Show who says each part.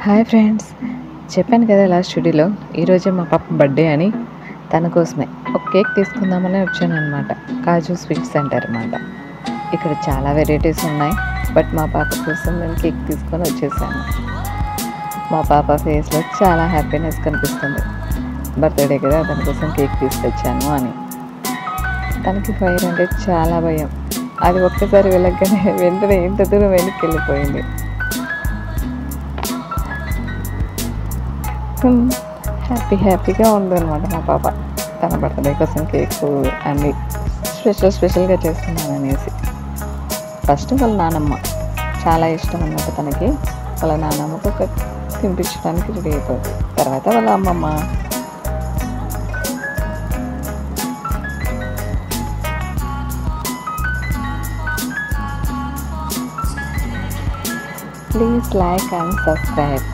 Speaker 1: Hi friends, చెప్పాను కదా last వీడియోలో ఈరోజే మా పాప బర్త్డే అని. తన కోసమే ఒక కేక్ తీసుకుందామని వచ్చాను అనమాట. కాజు స్వీట్ సెంటర్ అనమాట. ఇక్కడ చాలా వెరైటీస్ ఉన్నాయి, బట్ మా పాప కోసం నేను కేక్ తీసుకొని వచ్చేసాను. మా పాప ఫేస్లో చాలా హ్యాపీనెస్ కనిపిస్తుంది. బర్త్డే కదా, తన కోసం కేక్ తీసుకొచ్చాను అని. తనకి ఫైర్ అంటే చాలా భయం. అది ఒక్కసారి వెళ్ళగానే వెంటనే ఇంత దూరం వెనక్కి వెళ్ళిపోయింది. హ్యాపీగా ఉందన్నమాట మా పాప. తన బర్త్డే కోసం కేక్ అన్ని స్పెషల్గా చేస్తున్నాను అనేసి. ఫస్ట్ వాళ్ళ నానమ్మ చాలా ఇష్టం అన్నమాట తనకి. వాళ్ళ నానమ్మకు ఒక తినిపించడానికి రెడీ అయిపోతుంది. తర్వాత వాళ్ళ అమ్మమ్మ. Please like and subscribe.